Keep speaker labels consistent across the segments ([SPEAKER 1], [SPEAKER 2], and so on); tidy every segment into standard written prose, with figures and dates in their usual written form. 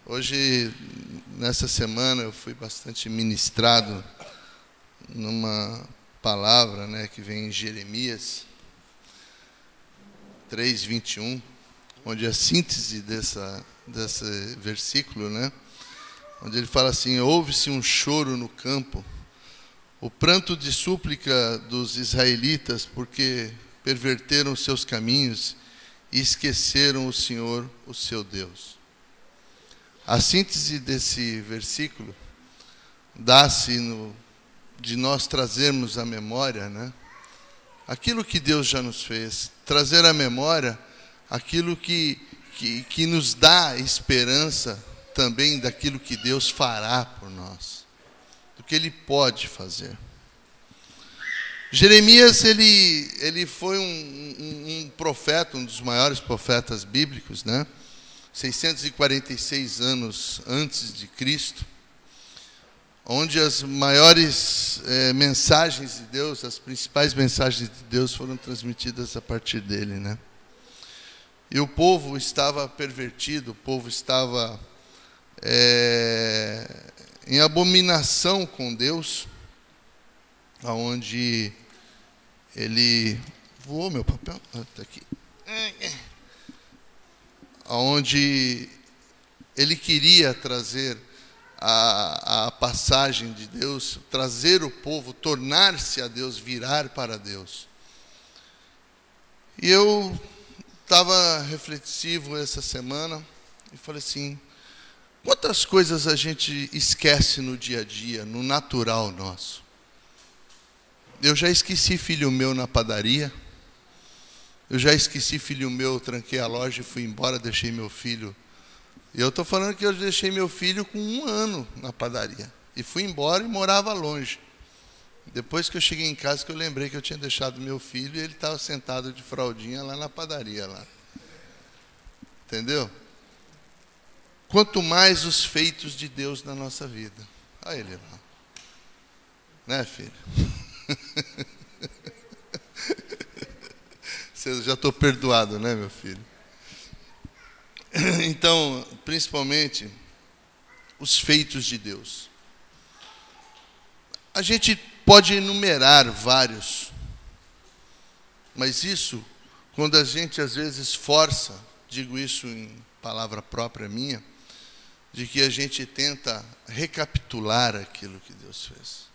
[SPEAKER 1] Hoje, nessa semana, eu fui bastante ministrado numa palavra, que vem em Jeremias 3:21, onde a síntese desse versículo, onde ele fala assim: ouve-se um choro no campo, o pranto de súplica dos israelitas, porque perverteram seus caminhos e esqueceram o Senhor, o seu Deus. A síntese desse versículo dá-se de nós trazermos à memória, aquilo que Deus já nos fez, trazer à memória aquilo que nos dá esperança também daquilo que Deus fará por nós, do que Ele pode fazer. Jeremias, ele foi um profeta, um dos maiores profetas bíblicos, 646 anos antes de Cristo, onde as maiores mensagens de Deus, as principais mensagens de Deus foram transmitidas a partir dele, E o povo estava pervertido, o povo estava em abominação com Deus, aonde ele voou meu papel, está aqui, aonde ele queria trazer a passagem de Deus, trazer o povo, tornar-se a Deus, virar para Deus. E eu estava reflexivo essa semana e falei assim: quantas coisas a gente esquece no dia a dia, no natural nosso. Eu já esqueci filho meu na padaria. Eu já esqueci filho meu, tranquei a loja e fui embora, deixei meu filho. E eu estou falando que eu deixei meu filho com 1 ano na padaria. E fui embora e morava longe. Depois que eu cheguei em casa, que eu lembrei que eu tinha deixado meu filho e ele estava sentado de fraldinha lá na padaria. Entendeu? Quanto mais os feitos de Deus na nossa vida. Olha ele lá. Filho? Eu já estou perdoado, meu filho? Então, principalmente, os feitos de Deus. A gente pode enumerar vários, mas isso, quando a gente às vezes força, digo isso em palavra própria minha, de que a gente tenta recapitular aquilo que Deus fez.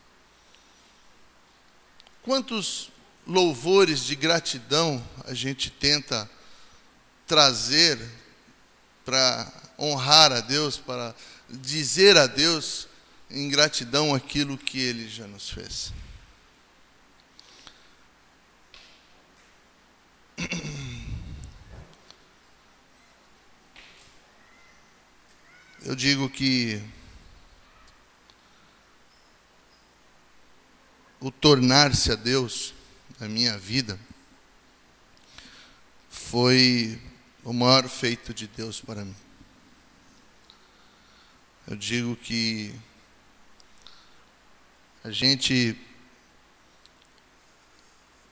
[SPEAKER 1] Quantos louvores de gratidão a gente tenta trazer para honrar a Deus, para dizer a Deus em gratidão aquilo que Ele já nos fez. Eu digo que o tornar-se a Deus na minha vida foi o maior feito de Deus para mim. Eu digo que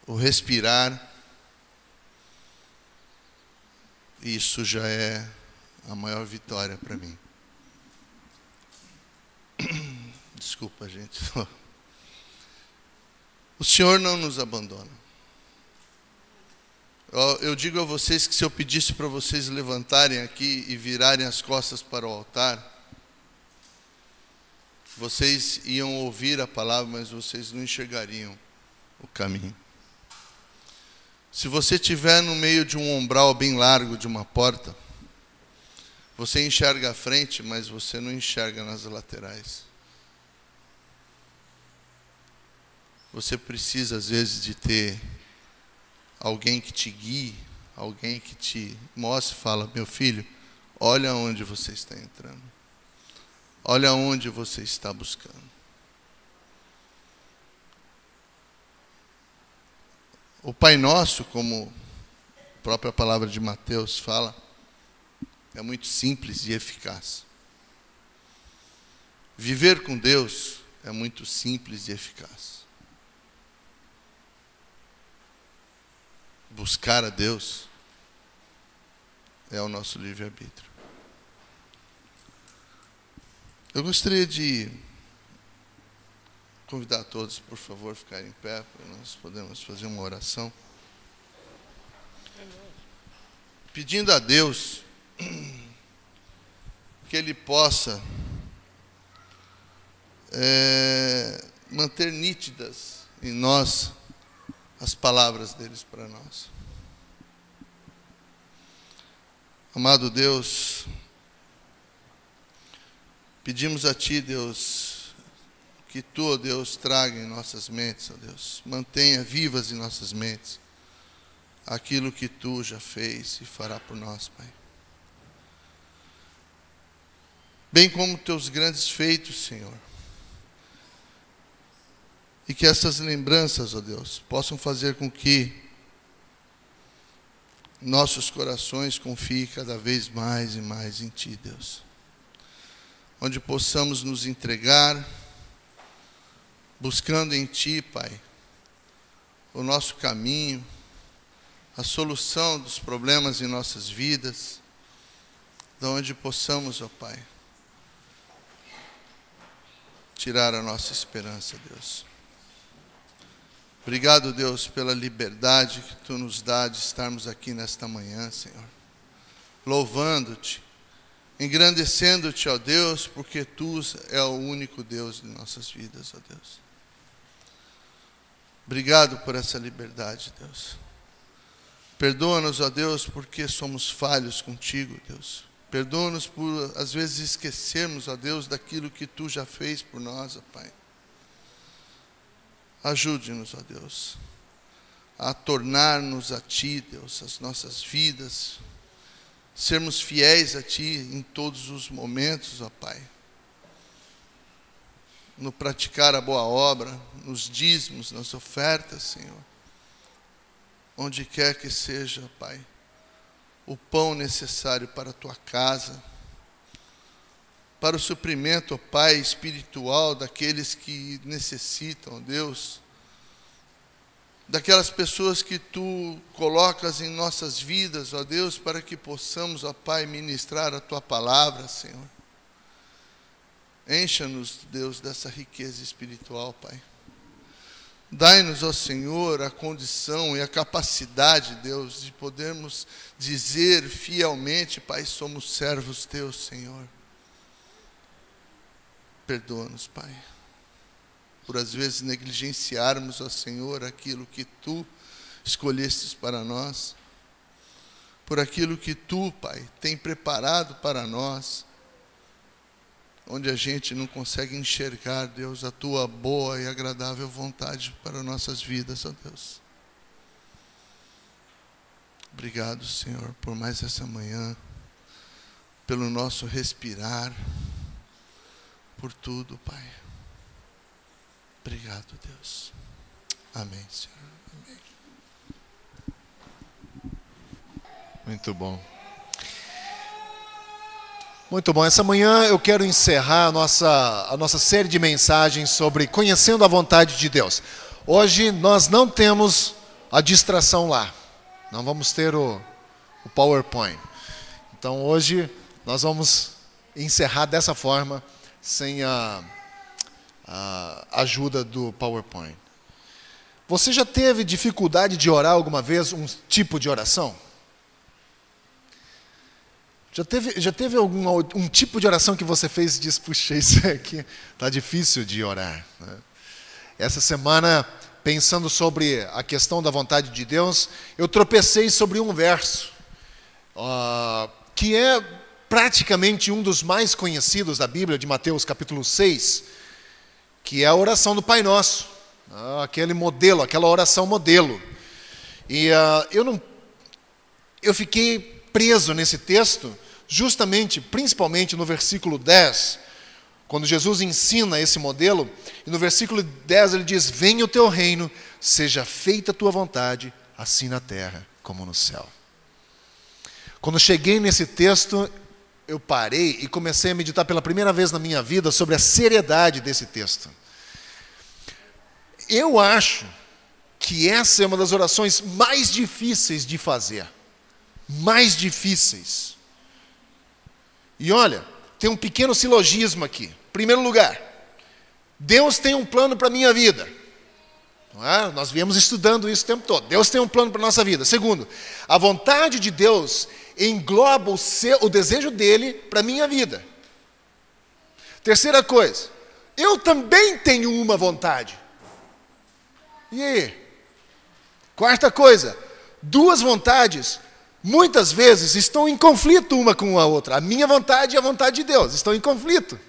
[SPEAKER 1] o respirar, isso já é a maior vitória para mim. Desculpa, gente. O Senhor não nos abandona. Eu digo a vocês que se eu pedisse para vocês levantarem aqui e virarem as costas para o altar, vocês iam ouvir a palavra, mas vocês não enxergariam o caminho. Se você estiver no meio de um umbral bem largo de uma porta, você enxerga a frente, mas você não enxerga nas laterais. Você precisa, às vezes, de ter alguém que te guie, alguém que te mostre e fala: meu filho, olha onde você está entrando. Olha onde você está buscando. O Pai Nosso, como a própria palavra de Mateus fala, é muito simples e eficaz. Viver com Deus é muito simples e eficaz. Buscar a Deus é o nosso livre-arbítrio. Eu gostaria de convidar todos, por favor, a ficarem em pé, para nós podermos fazer uma oração. Pedindo a Deus que Ele possa manter nítidas em nós as palavras deles para nós. Amado Deus, pedimos a Ti, Deus, que Tu, ó Deus, traga em nossas mentes, ó Deus, mantenha vivas em nossas mentes aquilo que Tu já fez e fará por nós, Pai. Bem como Teus grandes feitos, Senhor. E que essas lembranças, ó Deus, possam fazer com que nossos corações confiem cada vez mais e mais em Ti, Deus. Onde possamos nos entregar, buscando em Ti, Pai, o nosso caminho, a solução dos problemas em nossas vidas, de onde possamos, ó Pai, tirar a nossa esperança, Deus. Obrigado, Deus, pela liberdade que Tu nos dá de estarmos aqui nesta manhã, Senhor. Louvando-Te, engrandecendo-Te, ó Deus, porque Tu é o único Deus de nossas vidas, ó Deus. Obrigado por essa liberdade, Deus. Perdoa-nos, ó Deus, porque somos falhos contigo, Deus. Perdoa-nos por, às vezes, esquecermos, ó Deus, daquilo que Tu já fez por nós, ó Pai. Ajude-nos, ó Deus, a tornar-nos a Ti, Deus, as nossas vidas, sermos fiéis a Ti em todos os momentos, ó Pai. No praticar a boa obra, nos dízimos, nas ofertas, Senhor. Onde quer que seja, Pai, o pão necessário para a Tua casa, para o suprimento, ó Pai, espiritual daqueles que necessitam, ó Deus, daquelas pessoas que Tu colocas em nossas vidas, ó Deus, para que possamos, ó Pai, ministrar a Tua palavra, Senhor. Encha-nos, Deus, dessa riqueza espiritual, Pai. Dai-nos, ó Senhor, a condição e a capacidade, Deus, de podermos dizer fielmente, Pai, somos servos Teus, Senhor. Perdoa-nos, Pai, por às vezes negligenciarmos, ó Senhor, aquilo que Tu escolhestes para nós, por aquilo que Tu, Pai, tem preparado para nós, onde a gente não consegue enxergar, Deus, a Tua boa e agradável vontade para nossas vidas, ó Deus. Obrigado, Senhor, por mais essa manhã, pelo nosso respirar, por tudo, Pai. Obrigado, Deus. Amém, Senhor. Amém.
[SPEAKER 2] Muito bom. Muito bom. Essa manhã eu quero encerrar a nossa série de mensagens sobre conhecendo a vontade de Deus. Hoje nós não temos a distração lá. Não vamos ter o PowerPoint. Então hoje nós vamos encerrar dessa forma, sem a ajuda do PowerPoint. Você já teve dificuldade de orar alguma vez um tipo de oração? Já teve um tipo de oração que você fez e disse, puxa, isso aqui está difícil de orar, né? Essa semana, pensando sobre a questão da vontade de Deus, eu tropecei sobre um verso, que é praticamente um dos mais conhecidos da Bíblia, de Mateus capítulo 6, que é a oração do Pai Nosso, aquele modelo, aquela oração modelo. E eu fiquei preso nesse texto, principalmente no versículo 10, quando Jesus ensina esse modelo, e no versículo 10 ele diz, venha o teu reino, seja feita a tua vontade, assim na terra como no céu. Quando cheguei nesse texto, eu parei e comecei a meditar pela primeira vez na minha vida sobre a seriedade desse texto. Eu acho que essa é uma das orações mais difíceis de fazer. Mais difíceis. E olha, tem um pequeno silogismo aqui. Primeiro lugar, Deus tem um plano para a minha vida. Não é? Nós viemos estudando isso o tempo todo. Deus tem um plano para a nossa vida. Segundo, a vontade de Deus engloba o desejo dele para a minha vida. Terceira coisa, eu também tenho uma vontade. E aí? Quarta coisa, duas vontades muitas vezes estão em conflito uma com a outra. A minha vontade e a vontade de Deus estão em conflito.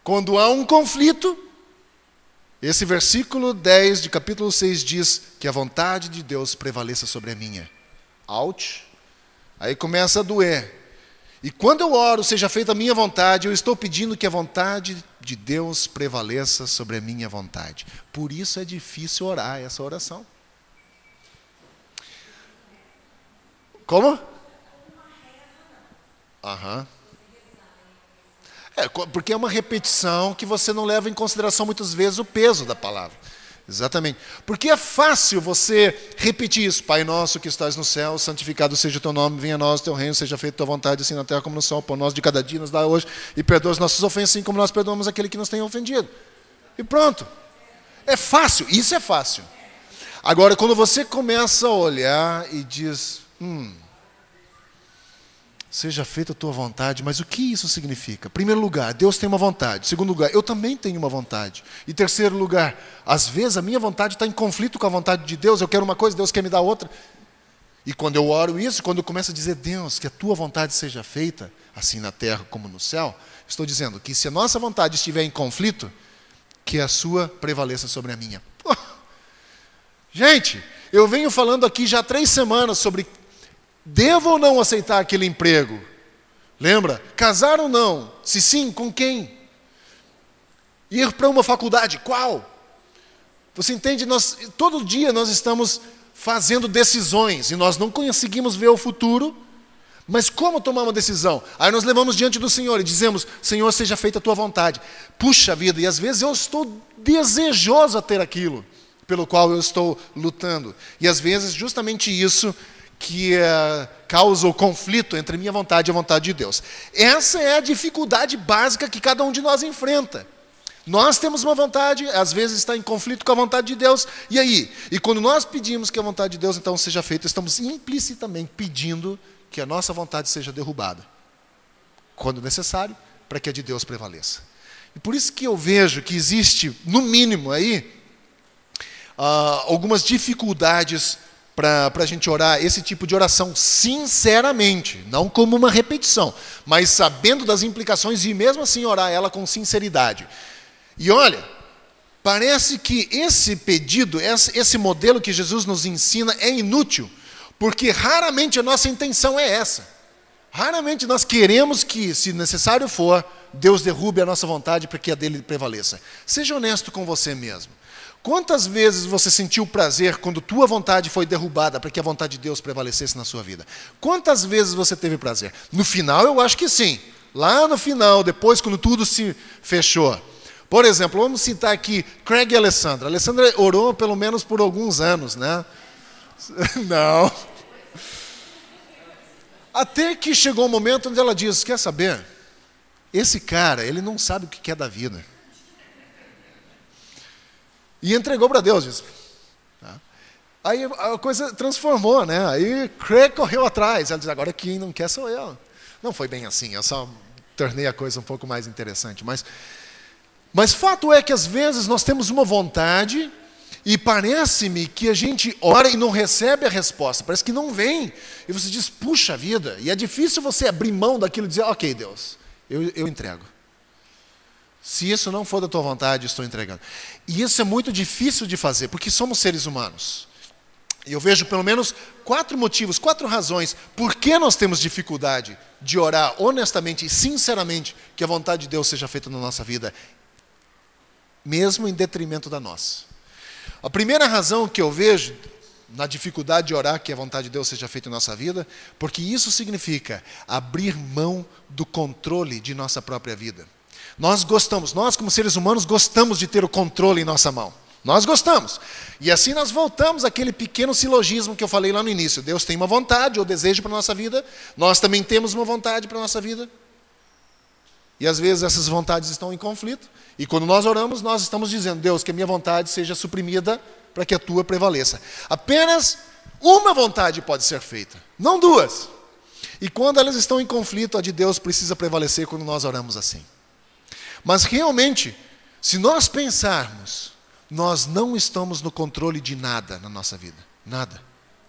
[SPEAKER 2] Quando há um conflito, esse versículo 10 de capítulo 6 diz que a vontade de Deus prevaleça sobre a minha. Ouch! Aí começa a doer. E quando eu oro, seja feita a minha vontade, eu estou pedindo que a vontade de Deus prevaleça sobre a minha vontade. Por isso é difícil orar essa oração. Como? Aham. Porque é uma repetição que você não leva em consideração muitas vezes o peso da palavra. Exatamente. Porque é fácil você repetir isso. Pai nosso que estás no céu, santificado seja o teu nome, venha a nós o teu reino, seja feita a tua vontade, assim na terra como no céu. O pão nosso de cada dia nos dá hoje e perdoa as nossas ofensas, assim como nós perdoamos aquele que nos tem ofendido. E pronto. É fácil, isso é fácil. Agora, quando você começa a olhar e diz, seja feita a tua vontade, mas o que isso significa? Primeiro lugar, Deus tem uma vontade. Segundo lugar, eu também tenho uma vontade. E terceiro lugar, às vezes a minha vontade está em conflito com a vontade de Deus. Eu quero uma coisa, Deus quer me dar outra. E quando eu oro isso, quando eu começo a dizer, Deus, que a tua vontade seja feita, assim na terra como no céu, estou dizendo que se a nossa vontade estiver em conflito, que a sua prevaleça sobre a minha. Gente, eu venho falando aqui já há 3 semanas sobre devo ou não aceitar aquele emprego? Lembra? Casar ou não? Se sim, com quem? Ir para uma faculdade, qual? Você entende? Todo dia nós estamos fazendo decisões e nós não conseguimos ver o futuro, mas como tomar uma decisão? Aí nós levamos diante do Senhor e dizemos, Senhor, seja feita a tua vontade. Puxa vida, e às vezes eu estou desejoso a ter aquilo pelo qual eu estou lutando. E às vezes justamente isso que causa o conflito entre minha vontade e a vontade de Deus. Essa é a dificuldade básica que cada um de nós enfrenta. Nós temos uma vontade, às vezes está em conflito com a vontade de Deus, e aí? E quando nós pedimos que a vontade de Deus então seja feita, estamos implicitamente pedindo que a nossa vontade seja derrubada, quando necessário, para que a de Deus prevaleça. E por isso que eu vejo que existe, no mínimo aí, algumas dificuldades para a gente orar esse tipo de oração sinceramente, não como uma repetição, mas sabendo das implicações e mesmo assim orar ela com sinceridade. E olha, parece que esse pedido, esse modelo que Jesus nos ensina é inútil, porque raramente a nossa intenção é essa. Raramente nós queremos que, se necessário for, Deus derrube a nossa vontade para que a dele prevaleça. Seja honesto com você mesmo. Quantas vezes você sentiu prazer quando tua vontade foi derrubada para que a vontade de Deus prevalecesse na sua vida? Quantas vezes você teve prazer? No final, eu acho que sim. Lá no final, depois, quando tudo se fechou. Por exemplo, vamos citar aqui Craig e Alessandra. A Alessandra orou pelo menos por alguns anos, né? Não. Até que chegou um momento onde ela diz, quer saber? Esse cara, ele não sabe o que é da vida. E entregou para Deus, disse. Aí a coisa transformou, né? Aí Craig correu atrás. Ela diz, agora quem não quer sou eu. Não foi bem assim, eu só tornei a coisa um pouco mais interessante. Mas fato é que às vezes nós temos uma vontade e parece-me que a gente ora e não recebe a resposta. Parece que não vem. E você diz, puxa vida. E é difícil você abrir mão daquilo e dizer, ok, Deus, eu entrego. Se isso não for da tua vontade, estou entregando. E isso é muito difícil de fazer, porque somos seres humanos. E eu vejo pelo menos 4 motivos, 4 razões por que nós temos dificuldade de orar honestamente e sinceramente que a vontade de Deus seja feita na nossa vida, mesmo em detrimento da nossa. A primeira razão que eu vejo na dificuldade de orar que a vontade de Deus seja feita em nossa vida, porque isso significa abrir mão do controle de nossa própria vida. Nós como seres humanos, gostamos de ter o controle em nossa mão. Nós gostamos. E assim nós voltamos àquele pequeno silogismo que eu falei lá no início. Deus tem uma vontade ou desejo para a nossa vida. Nós também temos uma vontade para a nossa vida. E às vezes essas vontades estão em conflito. E quando nós oramos, nós estamos dizendo: Deus, que a minha vontade seja suprimida para que a tua prevaleça. Apenas uma vontade pode ser feita, não duas. E quando elas estão em conflito, a de Deus precisa prevalecer quando nós oramos assim. Mas realmente, se nós pensarmos, nós não estamos no controle de nada na nossa vida. Nada.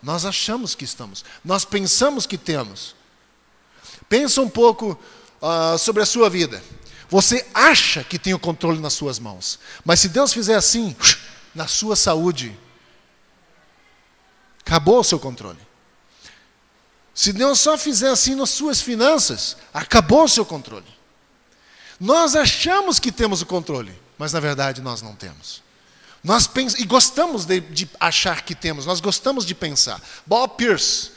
[SPEAKER 2] Nós achamos que estamos. Nós pensamos que temos. Pensa um pouco sobre a sua vida. Você acha que tem o controle nas suas mãos. Mas se Deus fizer assim, na sua saúde, acabou o seu controle. Se Deus só fizer assim nas suas finanças, acabou o seu controle. Nós achamos que temos o controle, mas na verdade nós não temos. E gostamos de achar que temos, nós gostamos de pensar. Bob Pierce,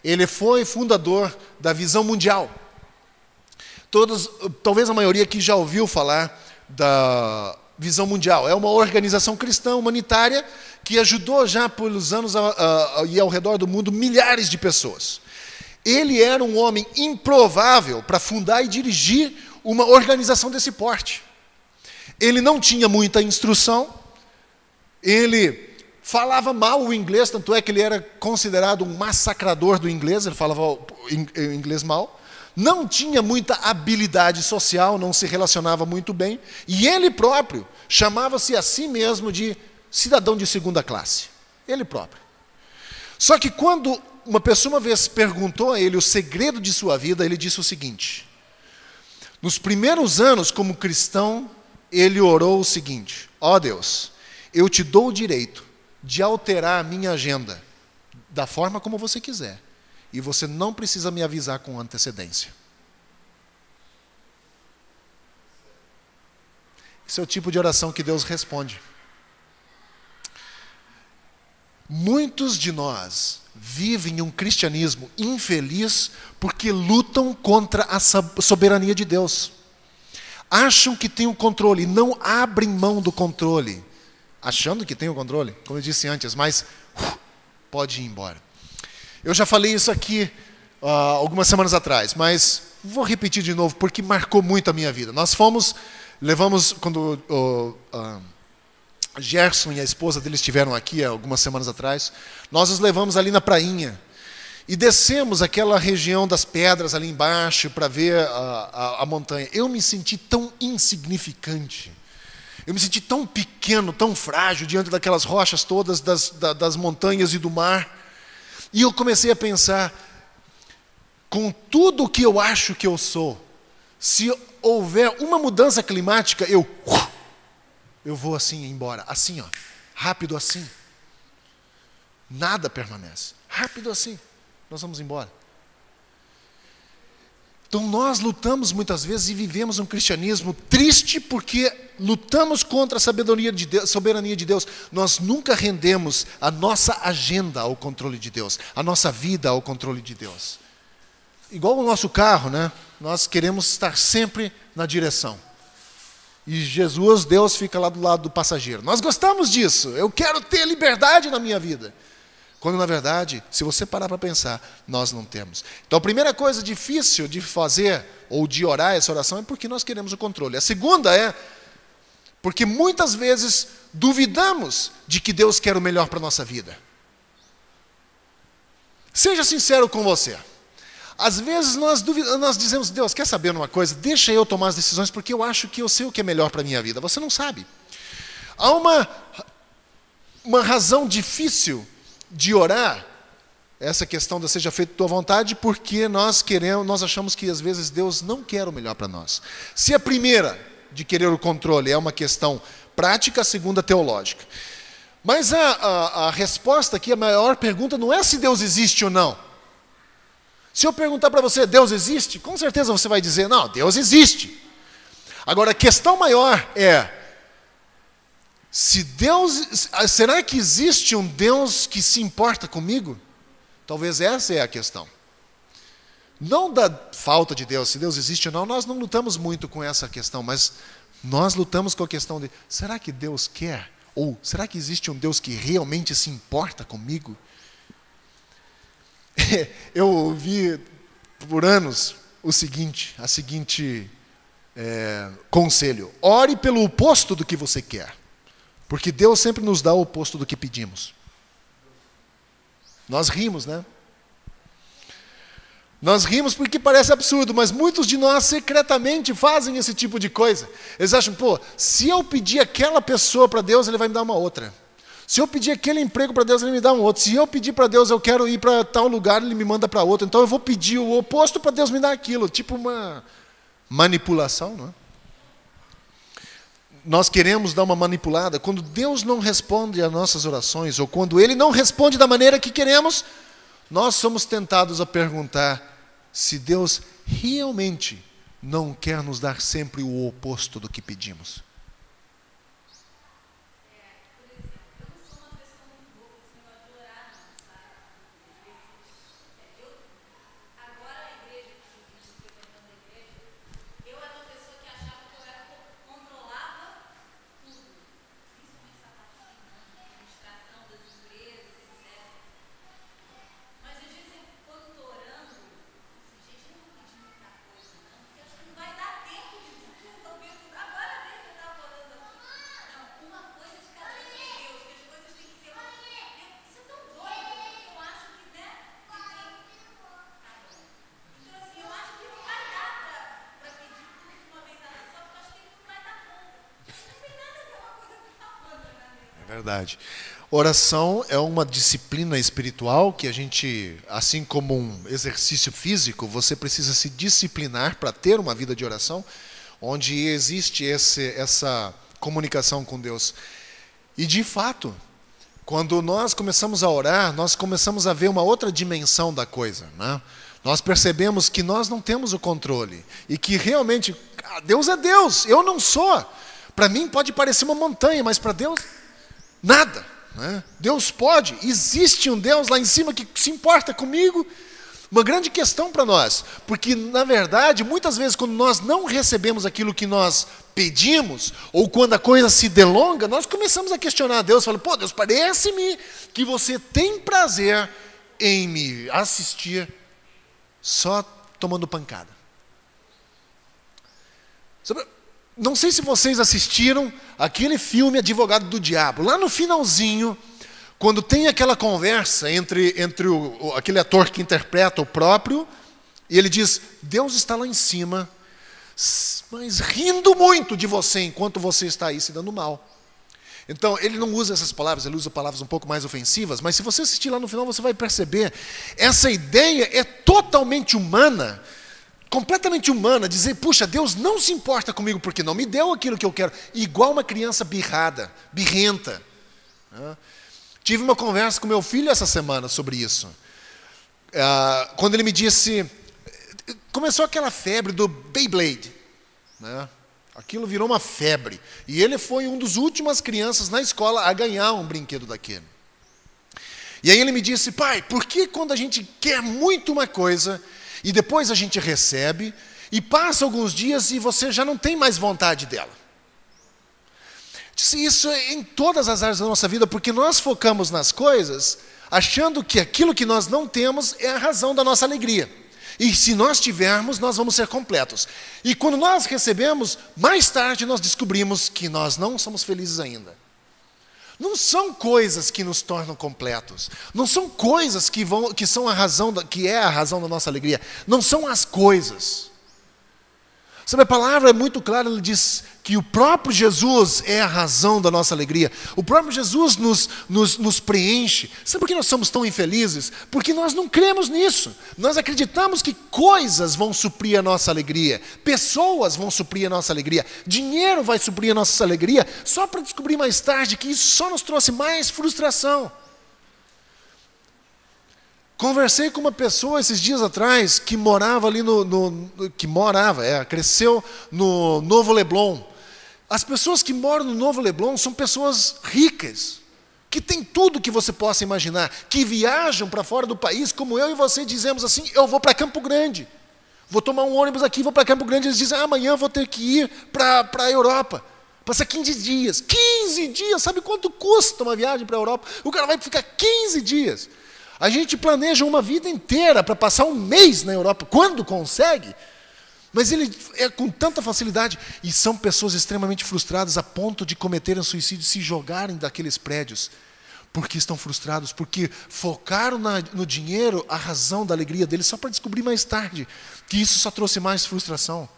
[SPEAKER 2] ele foi fundador da Visão Mundial. Talvez a maioria aqui já ouviu falar da Visão Mundial. É uma organização cristã humanitária que ajudou já pelos anos e ao redor do mundo milhares de pessoas. Ele era um homem improvável para fundar e dirigir uma organização desse porte. Ele não tinha muita instrução, ele falava mal o inglês, tanto é que ele era considerado um massacrador do inglês, ele falava o inglês mal. Não tinha muita habilidade social, não se relacionava muito bem, e ele próprio chamava-se a si mesmo de cidadão de segunda classe. Ele próprio. Só que quando uma pessoa uma vez perguntou a ele o segredo de sua vida, ele disse o seguinte: nos primeiros anos como cristão, ele orou o seguinte: ó Deus, eu te dou o direito de alterar a minha agenda da forma como você quiser. E você não precisa me avisar com antecedência. Esse é o tipo de oração que Deus responde. Muitos de nós vivem um cristianismo infeliz porque lutam contra a soberania de Deus. Acham que têm o controle, não abrem mão do controle. Achando que têm o controle, como eu disse antes, mas pode ir embora. Eu já falei isso aqui algumas semanas atrás, mas vou repetir de novo, porque marcou muito a minha vida. Levamos, quando o Gerson e a esposa dele estiveram aqui algumas semanas atrás, nós os levamos ali na prainha, e descemos aquela região das pedras ali embaixo, para ver a montanha. Eu me senti tão insignificante, eu me senti tão pequeno, tão frágil, diante daquelas rochas todas, das montanhas e do mar. E eu comecei a pensar, com tudo o que eu acho que eu sou, se houver uma mudança climática, eu vou assim embora, assim, ó, rápido assim. Nada permanece, rápido assim, nós vamos embora. Então nós lutamos muitas vezes e vivemos um cristianismo triste porque lutamos contra a soberania de Deus. Nós nunca rendemos a nossa agenda ao controle de Deus, a nossa vida ao controle de Deus. Igual o nosso carro, né? Nós queremos estar sempre na direção. E Jesus, Deus, fica lá do lado do passageiro. Nós gostamos disso. Eu quero ter liberdade na minha vida. Quando, na verdade, se você parar para pensar, nós não temos. Então, a primeira coisa difícil de fazer, ou de orar essa oração, é porque nós queremos o controle. A segunda é porque muitas vezes duvidamos de que Deus quer o melhor para a nossa vida. Seja sincero com você. Às vezes nós dizemos: Deus, quer saber uma coisa? Deixa eu tomar as decisões, porque eu acho que eu sei o que é melhor para a minha vida. Você não sabe. Há uma razão difícil de orar, essa questão da seja feita a tua vontade, porque nós achamos que às vezes Deus não quer o melhor para nós. Se a primeira, de querer o controle, é uma questão prática, a segunda teológica. Mas a resposta aqui, a maior pergunta não é se Deus existe ou não. Se eu perguntar para você, Deus existe? Com certeza você vai dizer, não, Deus existe. Agora, a questão maior é, será que existe um Deus que se importa comigo? Talvez essa é a questão. Não da falta de Deus, se Deus existe ou não, nós não lutamos muito com essa questão, mas nós lutamos com a questão de, será que Deus quer? Ou será que existe um Deus que realmente se importa comigo? Eu ouvi por anos a seguinte conselho. Ore pelo oposto do que você quer. Porque Deus sempre nos dá o oposto do que pedimos. Nós rimos, né? Nós rimos porque parece absurdo, mas muitos de nós secretamente fazem esse tipo de coisa. Eles acham, se eu pedir aquela pessoa para Deus, Ele vai me dar uma outra. Se eu pedir aquele emprego para Deus, Ele me dá um outro. Se eu pedir para Deus, eu quero ir para tal lugar, Ele me manda para outro. Então eu vou pedir o oposto para Deus me dar aquilo. Tipo uma manipulação, não é? Nós queremos dar uma manipulada. Quando Deus não responde às nossas orações, ou quando Ele não responde da maneira que queremos, nós somos tentados a perguntar se Deus realmente não quer nos dar sempre o oposto do que pedimos. Verdade. Oração é uma disciplina espiritual que a gente, assim como um exercício físico, você precisa se disciplinar para ter uma vida de oração, onde existe essa comunicação com Deus. E de fato, quando nós começamos a orar, nós começamos a ver uma outra dimensão da coisa, né? Nós percebemos que nós não temos o controle e que realmente Deus é Deus, eu não sou. Para mim pode parecer uma montanha, mas para Deus nada, né? Deus pode, existe um Deus lá em cima que se importa comigo. Uma grande questão para nós, porque na verdade, muitas vezes quando nós não recebemos aquilo que nós pedimos, ou quando a coisa se delonga, nós começamos a questionar Deus, falando, Deus, parece-me que você tem prazer em me assistir só tomando pancada. Não sei se vocês assistiram aquele filme Advogado do Diabo. Lá no finalzinho, quando tem aquela conversa entre aquele ator que interpreta o próprio, e ele diz, Deus está lá em cima, mas rindo muito de você, enquanto você está aí se dando mal. Então, ele não usa essas palavras, ele usa palavras um pouco mais ofensivas, mas se você assistir lá no final, você vai perceber, essa ideia é totalmente humana, completamente humana, dizer, puxa, Deus não se importa comigo porque não me deu aquilo que eu quero, igual uma criança birrenta. Tive uma conversa com meu filho essa semana sobre isso. Quando ele me disse, começou aquela febre do Beyblade, né? Aquilo virou uma febre, e ele foi uma das últimas crianças na escola a ganhar um brinquedo daquele. E aí ele me disse, pai, por que quando a gente quer muito uma coisa, e depois a gente recebe, e passa alguns dias e você já não tem mais vontade dela? Disse, isso é em todas as áreas da nossa vida, porque nós focamos nas coisas, achando que aquilo que nós não temos é a razão da nossa alegria. E se nós tivermos, nós vamos ser completos. E quando nós recebemos, mais tarde nós descobrimos que nós não somos felizes ainda. Não são coisas que nos tornam completos. Não são coisas que são a razão que é a razão da nossa alegria. Não são as coisas. Sabe, a palavra é muito clara, ele diz que o próprio Jesus é a razão da nossa alegria. O próprio Jesus nos preenche. Sabe por que nós somos tão infelizes? Porque nós não cremos nisso. Nós acreditamos que coisas vão suprir a nossa alegria, pessoas vão suprir a nossa alegria, dinheiro vai suprir a nossa alegria, só para descobrir mais tarde que isso só nos trouxe mais frustração. Conversei com uma pessoa esses dias atrás que morava ali cresceu no Novo Leblon. As pessoas que moram no Novo Leblon são pessoas ricas, que têm tudo que você possa imaginar, que viajam para fora do país, como eu e você dizemos assim, eu vou para Campo Grande, vou tomar um ônibus aqui, vou para Campo Grande, eles dizem, amanhã eu vou ter que ir para a Europa, passa 15 dias, 15 dias, sabe quanto custa uma viagem para a Europa? O cara vai ficar 15 dias. A gente planeja uma vida inteira para passar um mês na Europa, quando consegue. Mas ele é com tanta facilidade. E são pessoas extremamente frustradas a ponto de cometerem suicídio, se jogarem daqueles prédios. Porque estão frustrados, porque focaram no dinheiro, a razão da alegria deles, só para descobrir mais tarde que isso só trouxe mais frustração.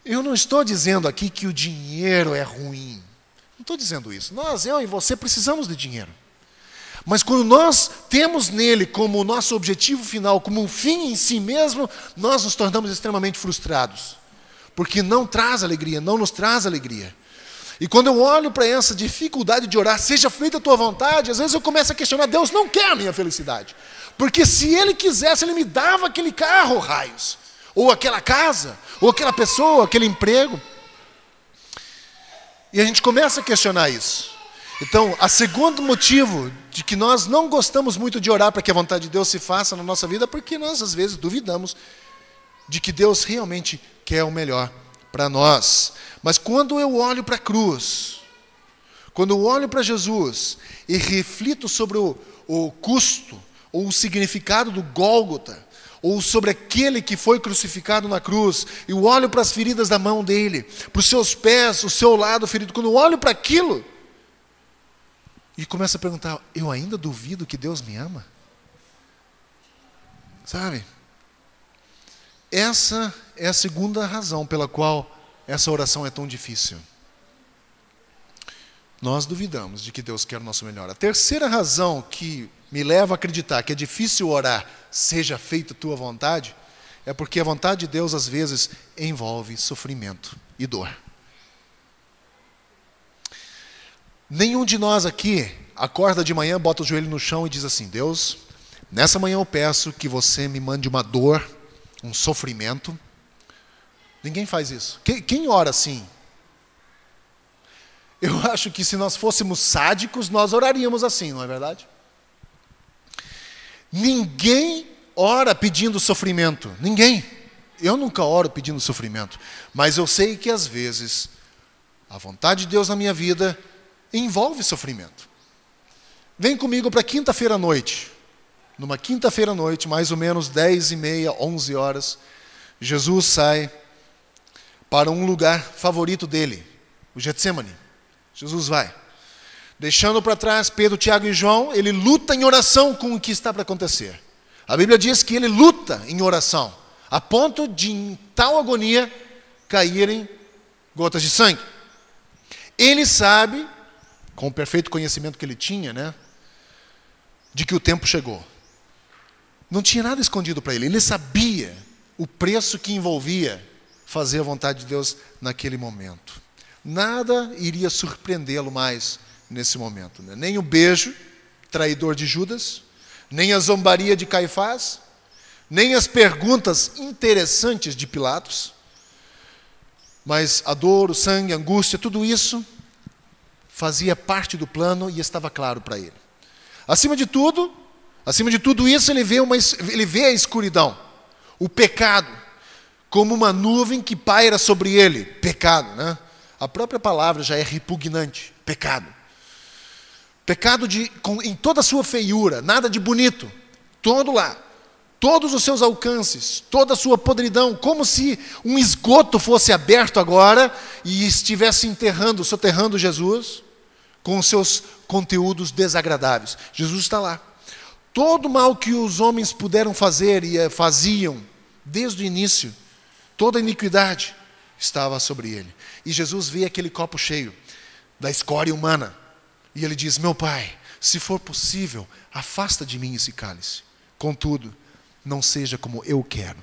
[SPEAKER 2] Eu não estou dizendo aqui que o dinheiro é ruim. Não estou dizendo isso. Eu e você precisamos de dinheiro. Mas quando nós temos nele como o nosso objetivo final, como um fim em si mesmo, nós nos tornamos extremamente frustrados. Porque não traz alegria, não nos traz alegria. E quando eu olho para essa dificuldade de orar, seja feita a tua vontade, às vezes eu começo a questionar, Deus não quer a minha felicidade. Porque se Ele quisesse, Ele me dava aquele carro, raios. Ou aquela casa, ou aquela pessoa, aquele emprego. E a gente começa a questionar isso. Então, o segundo motivo de que nós não gostamos muito de orar para que a vontade de Deus se faça na nossa vida, é porque nós às vezes duvidamos de que Deus realmente quer o melhor para nós. Mas quando eu olho para a cruz, quando eu olho para Jesus e reflito sobre o custo ou o significado do Gólgota, ou sobre aquele que foi crucificado na cruz, eu olho para as feridas da mão dele, para os seus pés, o seu lado ferido, quando eu olho para aquilo, e começo a perguntar, eu ainda duvido que Deus me ama? Sabe? Essa é a segunda razão pela qual essa oração é tão difícil. Nós duvidamos de que Deus quer o nosso melhor. A terceira razão que me leva a acreditar que é difícil orar, seja feita a tua vontade, é porque a vontade de Deus às vezes envolve sofrimento e dor. Nenhum de nós aqui acorda de manhã, bota o joelho no chão e diz assim, Deus, nessa manhã eu peço que você me mande uma dor, um sofrimento. Ninguém faz isso. Quem ora assim? Eu acho que se nós fôssemos sádicos, nós oraríamos assim, não é verdade? Ninguém ora pedindo sofrimento. Ninguém. Eu nunca oro pedindo sofrimento. Mas eu sei que às vezes a vontade de Deus na minha vida envolve sofrimento. Vem comigo para quinta-feira à noite. Numa quinta-feira à noite, mais ou menos 10h30, 11 horas, Jesus sai para um lugar favorito dele, o Getsemane. Jesus vai. Deixando para trás Pedro, Tiago e João, ele luta em oração com o que está para acontecer. A Bíblia diz que ele luta em oração, a ponto de, em tal agonia, caírem gotas de sangue. Ele sabe, com o perfeito conhecimento que ele tinha, de que o tempo chegou. Não tinha nada escondido para ele. Ele sabia o preço que envolvia fazer a vontade de Deus naquele momento. Nada iria surpreendê-lo mais nesse momento. Nem o beijo traidor de Judas, nem a zombaria de Caifás, nem as perguntas interessantes de Pilatos. Mas a dor, o sangue, a angústia, tudo isso fazia parte do plano e estava claro para ele. Acima de tudo isso, ele vê a escuridão, o pecado, como uma nuvem que paira sobre ele. Pecado, A própria palavra já é repugnante. Pecado. Pecado em toda a sua feiura, nada de bonito. Todo lá. Todos os seus alcances, toda a sua podridão, como se um esgoto fosse aberto agora e estivesse soterrando Jesus com os seus conteúdos desagradáveis. Jesus está lá. Todo o mal que os homens puderam fazer e faziam desde o início, toda a iniquidade estava sobre ele. E Jesus vê aquele copo cheio da escória humana. E ele diz, meu Pai, se for possível, afasta de mim esse cálice. Contudo, não seja como eu quero,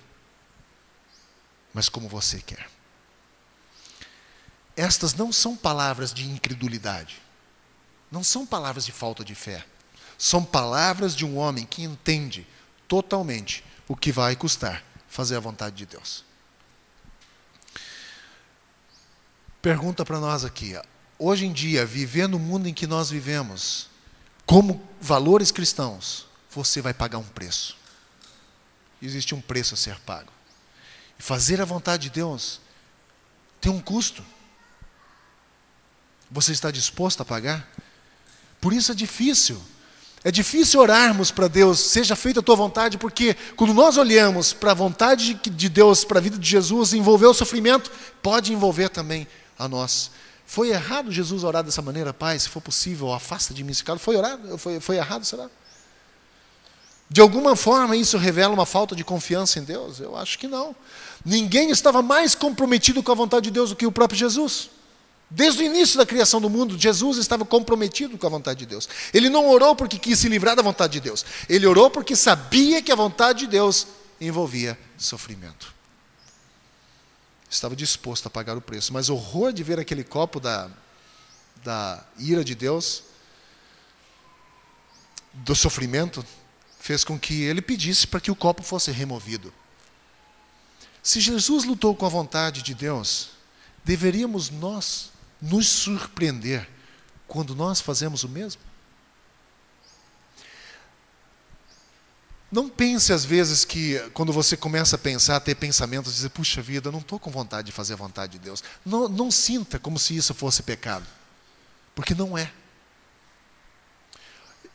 [SPEAKER 2] mas como você quer. Estas não são palavras de incredulidade. Não são palavras de falta de fé. São palavras de um homem que entende totalmente o que vai custar fazer a vontade de Deus. Pergunta para nós aqui. Hoje em dia, vivendo no mundo em que nós vivemos, como valores cristãos, você vai pagar um preço. Existe um preço a ser pago. E fazer a vontade de Deus tem um custo. Você está disposto a pagar? Por isso é difícil. É difícil orarmos para Deus, seja feita a tua vontade, porque quando nós olhamos para a vontade de Deus, para a vida de Jesus, envolver o sofrimento, pode envolver também a nós. Foi errado Jesus orar dessa maneira? Pai, se for possível, afasta de mim esse caso. Foi errado, será? De alguma forma isso revela uma falta de confiança em Deus? Eu acho que não. Ninguém estava mais comprometido com a vontade de Deus do que o próprio Jesus. Desde o início da criação do mundo, Jesus estava comprometido com a vontade de Deus. Ele não orou porque quis se livrar da vontade de Deus. Ele orou porque sabia que a vontade de Deus envolvia sofrimento. Estava disposto a pagar o preço. Mas o horror de ver aquele copo da ira de Deus, do sofrimento, fez com que ele pedisse para que o copo fosse removido. Se Jesus lutou com a vontade de Deus, deveríamos nós nos surpreender quando nós fazemos o mesmo? Não pense às vezes que quando você começa a pensar, a ter pensamentos, dizer, puxa vida, eu não estou com vontade de fazer a vontade de Deus. Não sinta como se isso fosse pecado, porque não é.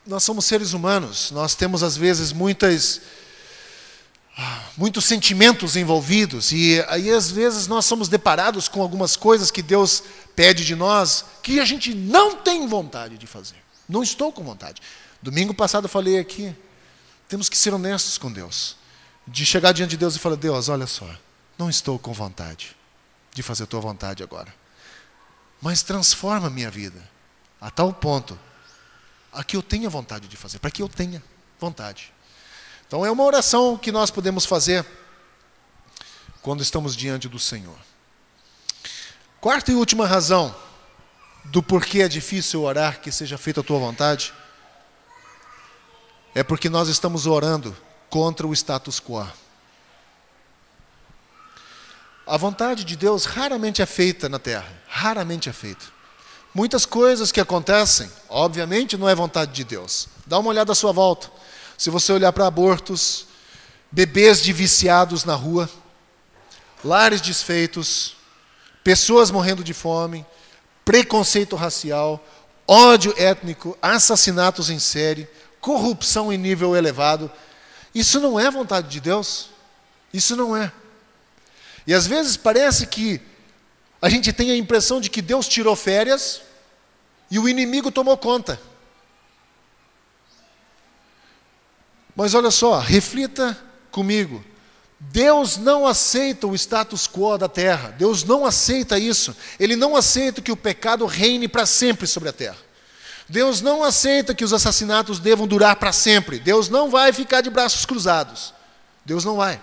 [SPEAKER 2] Nós somos seres humanos, nós temos às vezes muitos sentimentos envolvidos, e aí às vezes nós somos deparados com algumas coisas que Deus pede de nós, que a gente não tem vontade de fazer. Não estou com vontade. Domingo passado eu falei aqui, temos que ser honestos com Deus, de chegar diante de Deus e falar, Deus, olha só, não estou com vontade de fazer a tua vontade agora, mas transforma a minha vida, a tal ponto, a que eu tenha vontade de fazer, para que eu tenha vontade. Então é uma oração que nós podemos fazer quando estamos diante do Senhor. Quarta e última razão do porquê é difícil orar que seja feita a tua vontade, é porque nós estamos orando contra o status quo. A vontade de Deus raramente é feita na terra, raramente é feita. Muitas coisas que acontecem, obviamente não é vontade de Deus. Dá uma olhada à sua volta. Se você olhar para abortos, bebês de viciados na rua, lares desfeitos, pessoas morrendo de fome, preconceito racial, ódio étnico, assassinatos em série, corrupção em nível elevado, isso não é vontade de Deus? Isso não é. E às vezes parece que a gente tem a impressão de que Deus tirou férias e o inimigo tomou conta. Mas olha só, reflita comigo. Deus não aceita o status quo da terra. Deus não aceita isso. Ele não aceita que o pecado reine para sempre sobre a terra. Deus não aceita que os assassinatos devam durar para sempre. Deus não vai ficar de braços cruzados. Deus não vai.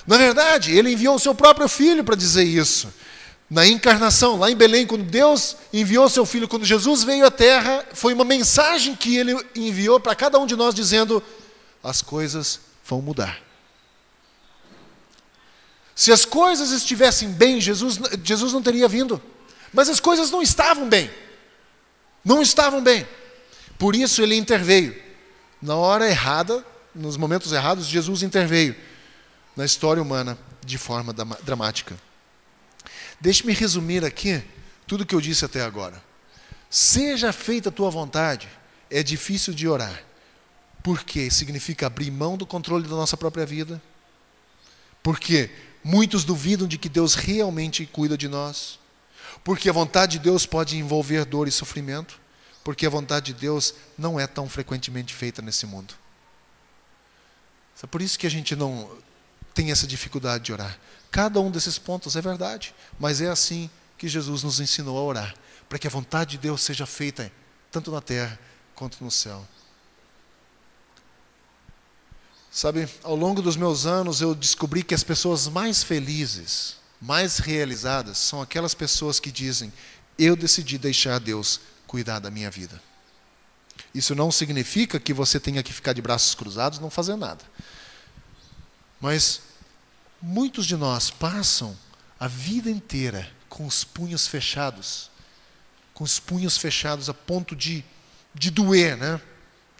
[SPEAKER 2] Na verdade, Ele enviou o seu próprio Filho para dizer isso. Na encarnação, lá em Belém, quando Deus enviou seu Filho, quando Jesus veio à terra, foi uma mensagem que Ele enviou para cada um de nós dizendo, as coisas vão mudar. Se as coisas estivessem bem, Jesus não teria vindo. Mas as coisas não estavam bem. Não estavam bem. Por isso Ele interveio. Na hora errada, nos momentos errados, Jesus interveio na história humana de forma dramática. Deixe-me resumir aqui tudo o que eu disse até agora. Seja feita a tua vontade, é difícil de orar. Porque significa abrir mão do controle da nossa própria vida. Porque muitos duvidam de que Deus realmente cuida de nós. Porque a vontade de Deus pode envolver dor e sofrimento. Porque a vontade de Deus não é tão frequentemente feita nesse mundo. É por isso que a gente não tem essa dificuldade de orar. Cada um desses pontos é verdade. Mas é assim que Jesus nos ensinou a orar. Para que a vontade de Deus seja feita tanto na terra quanto no céu. Sabe, ao longo dos meus anos eu descobri que as pessoas mais felizes, mais realizadas, são aquelas pessoas que dizem, eu decidi deixar Deus cuidar da minha vida. Isso não significa que você tenha que ficar de braços cruzados e não fazer nada. Mas muitos de nós passam a vida inteira com os punhos fechados. Com os punhos fechados a ponto de doer, né?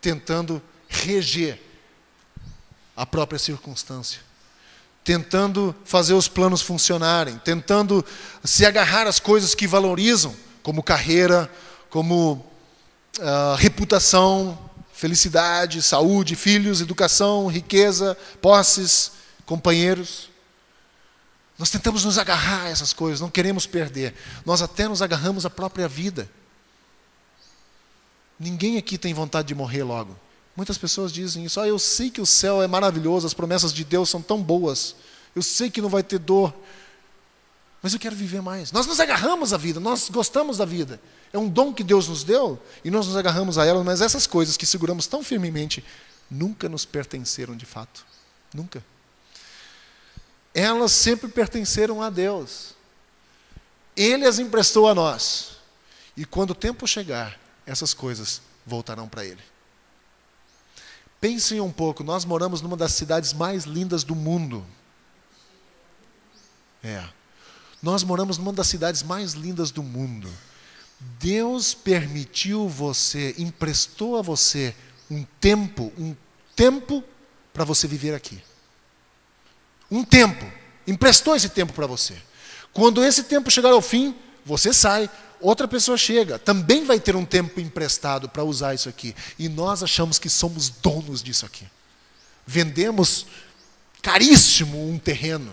[SPEAKER 2] Tentando reger a própria circunstância. Tentando fazer os planos funcionarem. Tentando se agarrar às coisas que valorizam, como carreira, como reputação, felicidade, saúde, filhos, educação, riqueza, posses, companheiros. Nós tentamos nos agarrar a essas coisas, não queremos perder. Nós até nos agarramos à própria vida. Ninguém aqui tem vontade de morrer logo. Muitas pessoas dizem isso. Eu sei que o céu é maravilhoso, as promessas de Deus são tão boas. Eu sei que não vai ter dor. Mas eu quero viver mais. Nós nos agarramos à vida, nós gostamos da vida. É um dom que Deus nos deu e nós nos agarramos a ela, mas essas coisas que seguramos tão firmemente nunca nos pertenceram de fato. Nunca. Elas sempre pertenceram a Deus. Ele as emprestou a nós. E quando o tempo chegar, essas coisas voltarão para Ele. Pensem um pouco, nós moramos numa das cidades mais lindas do mundo. Nós moramos numa das cidades mais lindas do mundo. Deus permitiu você, emprestou a você um tempo para você viver aqui. Um tempo, emprestou esse tempo para você. Quando esse tempo chegar ao fim, você sai, outra pessoa chega, também vai ter um tempo emprestado para usar isso aqui. E nós achamos que somos donos disso aqui. Vendemos caríssimo um terreno.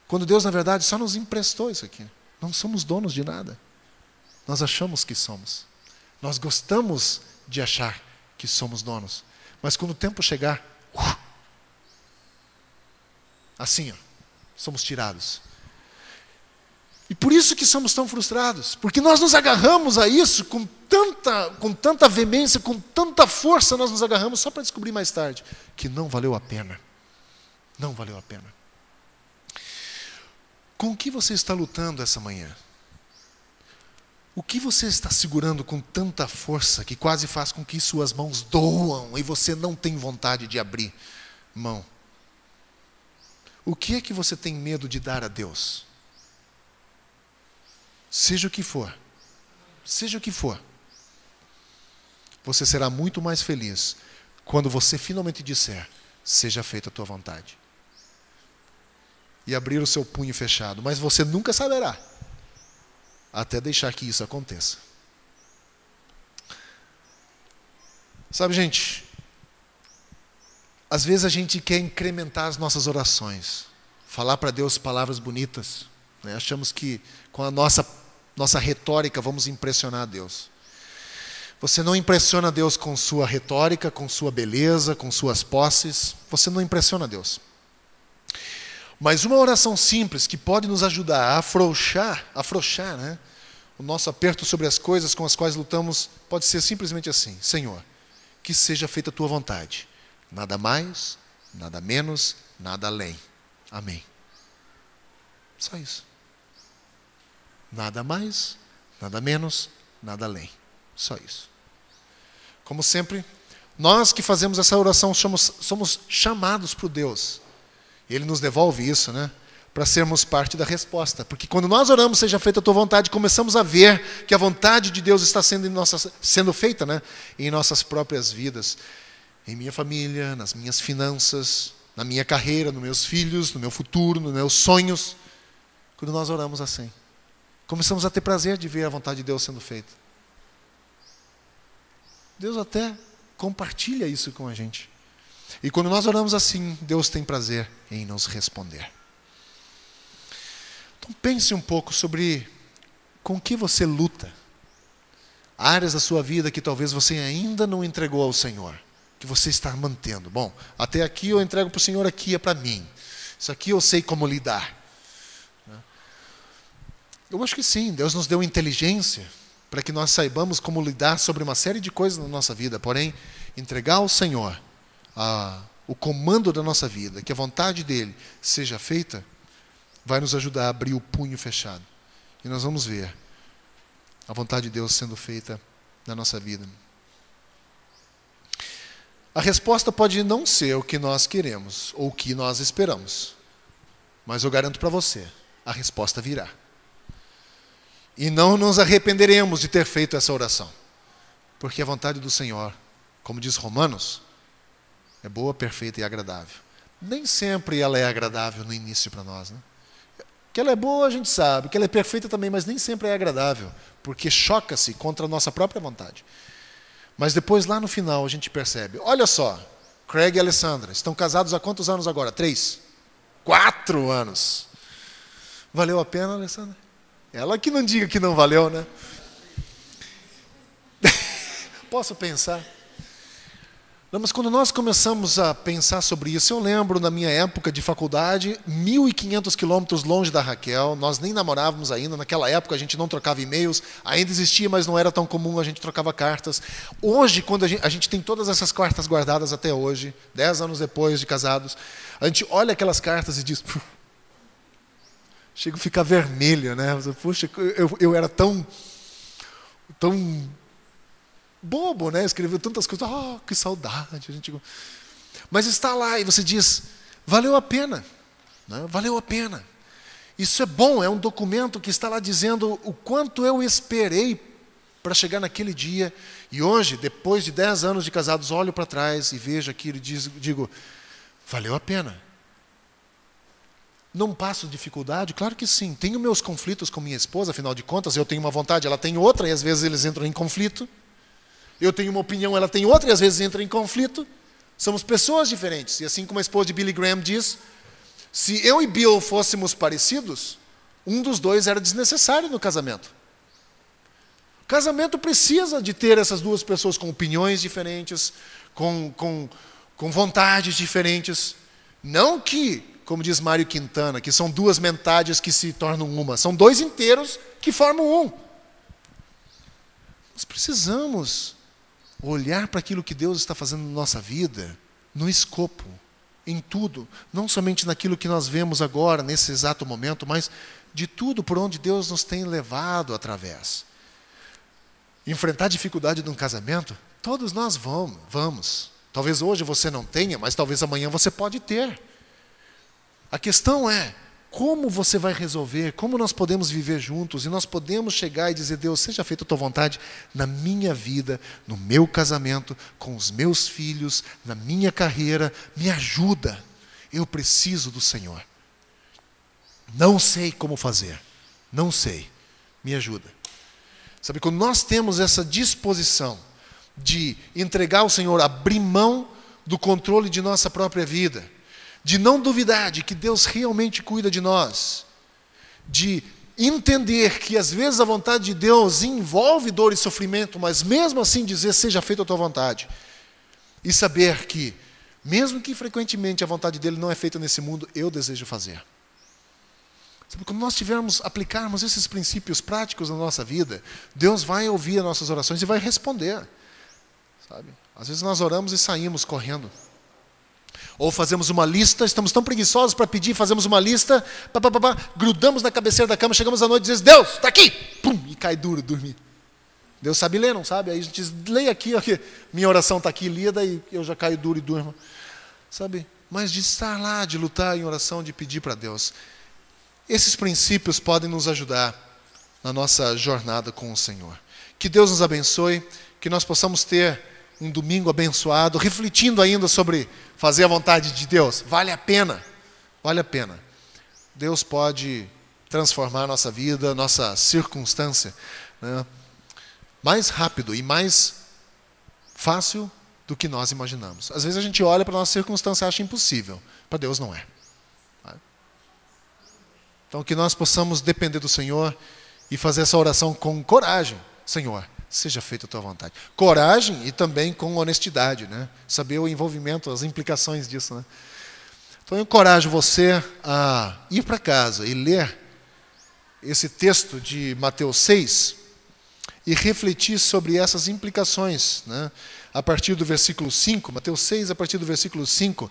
[SPEAKER 2] Quando Deus, na verdade, só nos emprestou isso aqui. Não somos donos de nada. Nós achamos que somos. Nós gostamos de achar que somos donos. Mas quando o tempo chegar, assim, somos tirados. E por isso que somos tão frustrados. Porque nós nos agarramos a isso com tanta veemência, com tanta força, nós nos agarramos só para descobrir mais tarde que não valeu a pena. Não valeu a pena. Com o que você está lutando essa manhã? O que você está segurando com tanta força que quase faz com que suas mãos doam e você não tem vontade de abrir mão? O que é que você tem medo de dar a Deus? Seja o que for, você será muito mais feliz quando você finalmente disser, seja feita a tua vontade. E abrir o seu punho fechado, mas você nunca saberá, até deixar que isso aconteça. Sabe, gente, às vezes a gente quer incrementar as nossas orações, falar para Deus palavras bonitas, né? Achamos que com a nossa retórica vamos impressionar Deus. Você não impressiona Deus com sua retórica, com sua beleza, com suas posses, você não impressiona Deus. Mas uma oração simples que pode nos ajudar a afrouxar, né, o nosso aperto sobre as coisas com as quais lutamos, pode ser simplesmente assim: Senhor, que seja feita a tua vontade. Nada mais, nada menos, nada além. Amém. Só isso. Nada mais, nada menos, nada além. Só isso. Como sempre, nós que fazemos essa oração somos chamados por Deus. Ele nos devolve isso, né? Para sermos parte da resposta. Porque quando nós oramos, seja feita a tua vontade, começamos a ver que a vontade de Deus está sendo feita, né, em nossas próprias vidas. Em minha família, nas minhas finanças, na minha carreira, nos meus filhos, no meu futuro, nos meus sonhos. Quando nós oramos assim, começamos a ter prazer de ver a vontade de Deus sendo feita. Deus até compartilha isso com a gente. E quando nós oramos assim, Deus tem prazer em nos responder. Então pense um pouco sobre com que você luta. Áreas da sua vida que talvez você ainda não entregou ao Senhor, que você está mantendo. Bom, até aqui eu entrego para o Senhor, aqui é para mim. Isso aqui eu sei como lidar. Eu acho que sim, Deus nos deu inteligência para que nós saibamos como lidar sobre uma série de coisas na nossa vida. Porém, entregar ao Senhor o comando da nossa vida, que a vontade dEle seja feita, vai nos ajudar a abrir o punho fechado. E nós vamos ver a vontade de Deus sendo feita na nossa vida. A resposta pode não ser o que nós queremos ou o que nós esperamos. Mas eu garanto para você, a resposta virá. E não nos arrependeremos de ter feito essa oração. Porque a vontade do Senhor, como diz Romanos, é boa, perfeita e agradável. Nem sempre ela é agradável no início para nós, né? Que ela é boa a gente sabe, que ela é perfeita também, mas nem sempre é agradável, porque choca-se contra a nossa própria vontade. Mas depois, lá no final, a gente percebe. Olha só, Craig e Alessandra estão casados há quantos anos agora? 3? 4 anos. Valeu a pena, Alessandra? Ela que não diga que não valeu, né? Posso pensar? Não, mas quando nós começamos a pensar sobre isso, eu lembro na minha época de faculdade, 1.500 quilômetros longe da Raquel, nós nem namorávamos ainda, naquela época a gente não trocava e-mails, ainda existia, mas não era tão comum, a gente trocava cartas. Hoje, quando a gente tem todas essas cartas guardadas até hoje, 10 anos depois de casados, a gente olha aquelas cartas e diz... Chego a ficar vermelho, né? Puxa, eu era tão bobo, né? Escreveu tantas coisas. Oh, que saudade. Mas está lá e você diz, valeu a pena. Né? Valeu a pena. Isso é bom, é um documento que está lá dizendo o quanto eu esperei para chegar naquele dia. E hoje, depois de 10 anos de casados, olho para trás e vejo aquilo e digo, valeu a pena. Não passo dificuldade? Claro que sim. Tenho meus conflitos com minha esposa, afinal de contas, eu tenho uma vontade, ela tem outra, e às vezes eles entram em conflito. Eu tenho uma opinião, ela tem outra, e às vezes entra em conflito. Somos pessoas diferentes. E assim como a esposa de Billy Graham diz, se eu e Bill fôssemos parecidos, um dos dois era desnecessário no casamento. O casamento precisa de ter essas duas pessoas com opiniões diferentes, com vontades diferentes. Não que... Como diz Mário Quintana, que são duas metades que se tornam uma. São dois inteiros que formam um. Nós precisamos olhar para aquilo que Deus está fazendo na nossa vida, no escopo, em tudo. Não somente naquilo que nós vemos agora, nesse exato momento, mas de tudo por onde Deus nos tem levado através. Enfrentar a dificuldade de um casamento, todos nós vamos. Talvez hoje você não tenha, mas talvez amanhã você pode ter. A questão é, como você vai resolver, como nós podemos viver juntos, e nós podemos chegar e dizer, Deus, seja feita a tua vontade na minha vida, no meu casamento, com os meus filhos, na minha carreira, me ajuda, eu preciso do Senhor. Não sei como fazer, não sei, me ajuda. Sabe, quando nós temos essa disposição de entregar ao Senhor, abrir mão do controle de nossa própria vida, de não duvidar de que Deus realmente cuida de nós, de entender que às vezes a vontade de Deus envolve dor e sofrimento, mas mesmo assim dizer, seja feita a tua vontade, e saber que, mesmo que frequentemente a vontade dele não é feita nesse mundo, eu desejo fazer. Sabe, quando nós aplicarmos esses princípios práticos na nossa vida, Deus vai ouvir as nossas orações e vai responder. Sabe? Às vezes nós oramos e saímos correndo. Ou fazemos uma lista, estamos tão preguiçosos para pedir, fazemos uma lista, grudamos na cabeceira da cama, chegamos à noite e dizemos, Deus, está aqui! Pum, e cai duro, dormir. Deus sabe ler, não sabe? Aí a gente diz, leia aqui, minha oração está aqui, lida, e eu já caio duro e durmo. Sabe? Mas de estar lá, de lutar em oração, de pedir para Deus. Esses princípios podem nos ajudar na nossa jornada com o Senhor. Que Deus nos abençoe, que nós possamos ter um domingo abençoado, refletindo ainda sobre fazer a vontade de Deus. Vale a pena, vale a pena. Deus pode transformar a nossa vida, a nossa circunstância, né, mais rápido e mais fácil do que nós imaginamos. Às vezes a gente olha para a nossa circunstância e acha impossível. Para Deus não é. Então que nós possamos depender do Senhor e fazer essa oração com coragem. Senhor, seja feita a tua vontade. Coragem e também com honestidade, né? Saber o envolvimento, as implicações disso, né? Então eu encorajo você a ir para casa e ler esse texto de Mateus 6 e refletir sobre essas implicações, né? A partir do versículo 5, Mateus 6, a partir do versículo 5,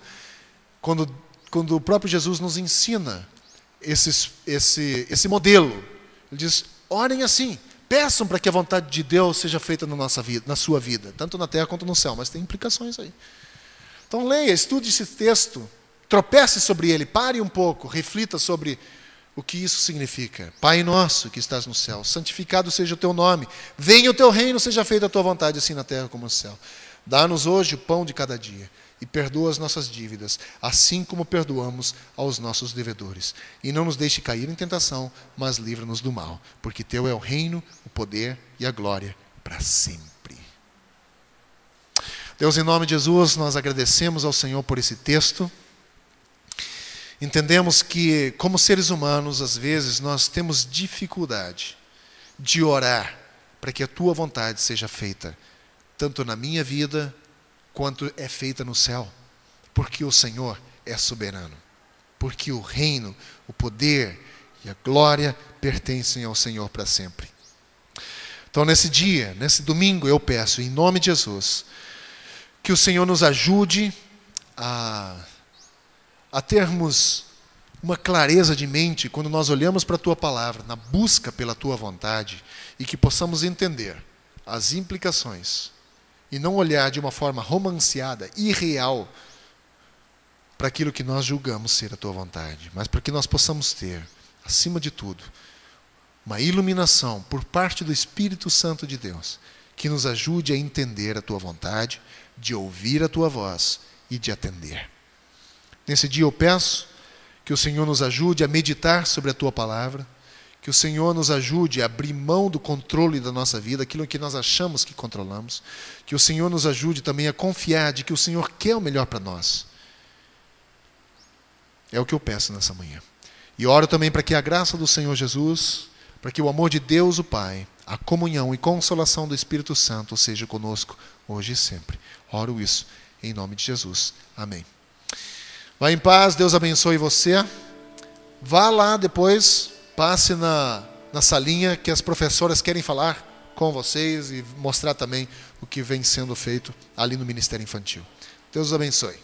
[SPEAKER 2] quando o próprio Jesus nos ensina esse modelo. Ele diz, orem assim, peçam para que a vontade de Deus seja feita na nossa vida, na sua vida, tanto na terra quanto no céu, mas tem implicações aí. Então leia, estude esse texto, tropece sobre ele, pare um pouco, reflita sobre o que isso significa. Pai nosso que estás no céu, santificado seja o teu nome, venha o teu reino, seja feita a tua vontade, assim na terra como no céu. Dá-nos hoje o pão de cada dia e perdoa as nossas dívidas, assim como perdoamos aos nossos devedores. E não nos deixe cair em tentação, mas livra-nos do mal, porque teu é o reino, o poder e a glória para sempre. Deus, em nome de Jesus, nós agradecemos ao Senhor por esse texto. Entendemos que, como seres humanos, às vezes nós temos dificuldade de orar para que a Tua vontade seja feita, tanto na minha vida, quanto é feita no céu. Porque o Senhor é soberano. Porque o reino, o poder e a glória pertencem ao Senhor para sempre. Então, nesse dia, nesse domingo, eu peço, em nome de Jesus, que o Senhor nos ajude a termos uma clareza de mente quando nós olhamos para a Tua palavra, na busca pela Tua vontade, e que possamos entender as implicações e não olhar de uma forma romanceada, irreal, para aquilo que nós julgamos ser a Tua vontade, mas para que nós possamos ter, acima de tudo, uma iluminação por parte do Espírito Santo de Deus, que nos ajude a entender a Tua vontade, de ouvir a Tua voz e de atender. Nesse dia eu peço que o Senhor nos ajude a meditar sobre a Tua palavra, que o Senhor nos ajude a abrir mão do controle da nossa vida, aquilo que nós achamos que controlamos, que o Senhor nos ajude também a confiar de que o Senhor quer o melhor para nós. É o que eu peço nessa manhã. E oro também para que a graça do Senhor Jesus, para que o amor de Deus o Pai, a comunhão e consolação do Espírito Santo seja conosco hoje e sempre. Oro isso em nome de Jesus. Amém. Vá em paz, Deus abençoe você. Vá lá depois, passe na salinha que as professoras querem falar com vocês e mostrar também o que vem sendo feito ali no Ministério Infantil. Deus os abençoe.